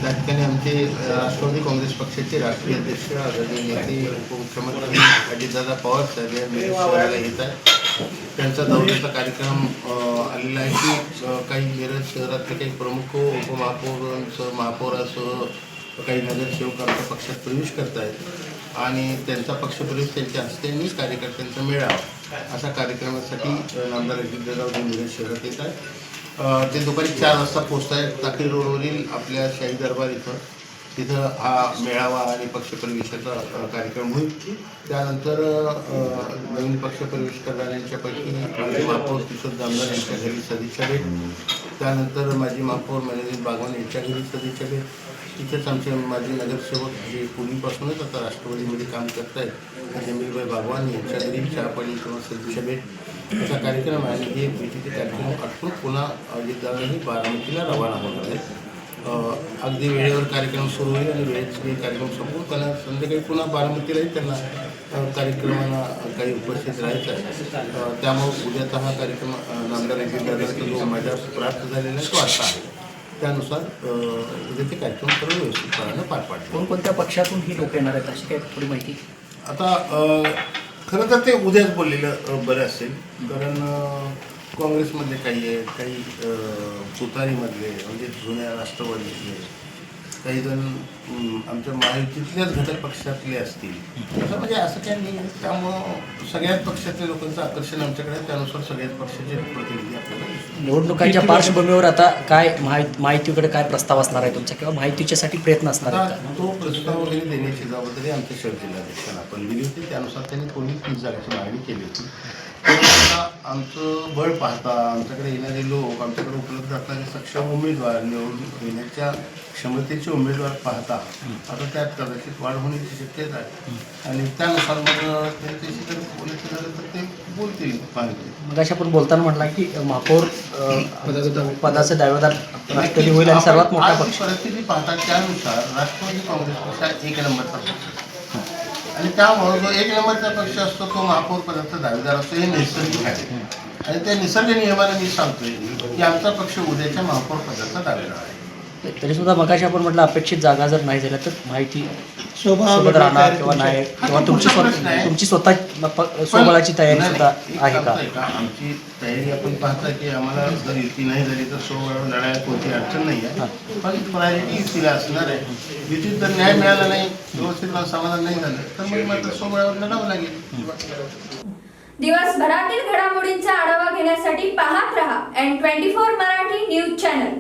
त्या ठिकाणी आमचे राष्ट्रवादी काँग्रेस पक्षाचे राष्ट्रीय अध्यक्ष आदरणीय नेते उपमुख्यमंत्री अजितदादा पवार साहेब या मिरज शहराला येत आहे. त्यांचा दौऱ्याचा कार्यक्रम आलेला आहे की काही मिरज शहरातले काही प्रमुख उपमहापौरांसह महापौरासह काही नगरसेवक आमच्या पक्षात प्रवेश करत आहेत आणि त्यांचा पक्षप्रवेश त्यांच्या हस्ते आणि कार्यकर्त्यांचा मेळावा अशा कार्यक्रमासाठी नामदार अजितदादा मिरज शहरात येत आहे. ते दुपारी 4 वाजता पोहोचत आहेत. टाकळी रोडवरील आपल्या शाही दरबार तिथं हा मेळावा आणि पक्षप्रवेशाचा कार्यक्रम होईल. त्यानंतर नवीन पक्षप्रवेश करणाऱ्यांच्यापैकी माजी महापौर किशोर जामदार यांच्या घरी सदिच्छा भेट, त्यानंतर माजी महापौर मनेजित बागवान यांच्या घरी सदिच्छा भेट, तिथेच आमचे माजी नगरसेवक जे पूर्वीपासूनच आता राष्ट्रवादीमध्ये काम करत आहेत जमीलभाई बागवान यांच्या घरी चहापाणी किंवा सदिच्छा भेट असा कार्यक्रम आहे. आणि हे भेटीचे कार्यक्रम आटून पुन्हा अजितदादांनी बारामतीला रवाना होणार आहेत. अगदी वेळेवर कार्यक्रम सुरू होईल आणि वेळेचे कार्यक्रम संपून त्यांना संध्याकाळी पुन्हा बारामतीलाही त्यांना कार्यक्रमाला काही उपस्थित राहायचं आहे. त्यामुळं उद्याचा हा कार्यक्रम नामदार अजितदादांचा जो माझ्या प्राप्त झालेला आहे तो असा आहे. त्यानुसार उद्याचे कार्यक्रम सर्व व्यवस्थितपणे पार पाडले. कोणकोणत्या पक्षातून ही लोक येणार आहेत अशी काही थोडी माहिती? आता खरं तर ते उद्याच बोललेलं बरं असेल, कारण काँग्रेसमधले काही आहेत, काही तुतारीमधले म्हणजे जुन्या राष्ट्रवादीतले, काही जण आमच्या महायुतीतल्याच घटक पक्षातले असतील, असं म्हणजे असं काही नाही आहे. त्यामुळं सगळ्याच पक्षातल्या लोकांचं आकर्षण आमच्याकडे आहे. त्यानुसार सगळ्याच पक्षाचे प्रतिनिधी आपल्याला निवडणुकांच्या पार्श्वभूमीवर आता काय महायुतीकडे काय प्रस्ताव असणार आहे तुमचा किंवा महायुतीच्यासाठी प्रयत्न असणार आहेत का? तो प्रस्ताव वगैरे देण्याची जबाबदारी आमच्या शहर जिल्हाध्यक्षांना आपण दिली होती. त्यानुसार त्यांनी कोणी 30 जागाची मागणी केली होती. आमचं बळ पाहता, आमच्याकडे येणारे लोक, आमच्याकडे उपलब्ध असणारे सक्षम उमेदवार, निवडून येण्याच्या क्षमतेचे उमेदवार पाहता आता त्यात कदाचित वाढ होण्याची शक्यता आहे. आणि त्यानुसार मग त्यांच्याशी जर बोलायचं झालं तर ते बोलतील पाहिजे. मग अशा आपण बोलताना म्हटलं की महापौर पदाचे दावेदार राष्ट्रवादी होईल आणि सर्वात मोठा पक्ष परिस्थिती पाहता त्यानुसार राष्ट्रवादी काँग्रेस पक्ष हा 1 नंबरचा पक्ष आणि त्यामुळे जो 1 नंबरचा पक्ष असतो तो महापौर पदाचा दावेदार असतो. हे नैसर्गिक आहे आणि त्या निसर्ग नियमाने मी सांगतोय की आमचा पक्ष उद्याच्या महापौर पदाचा दावेदार आहे. तरी सुद्धा मगाशी आपण म्हटलं अपेक्षित जागा जर नाही झाल्या तर माहिती सोबत राहणार किंवा नाही किंवा तुमची स्वतः स्वबळाची तयारी सुद्धा आहे का? आमची तयारी आपण पाहता की आम्हाला जर युती नाही झाली तर स्वबळावर लढायला कोणती अडचण नाही आहे. पण प्रायोरिटी युतीला असणार आहे. युतीत जर न्याय मिळाला नाही, व्यवस्थित समाधान नाही झालं तर मग मात्र स्वबळावर लढावं लागेल. दिवसभरातील घडामोडींचा आढावा घेण्यासाठी पाहत रहा N24 मराठी न्यूज चॅनल.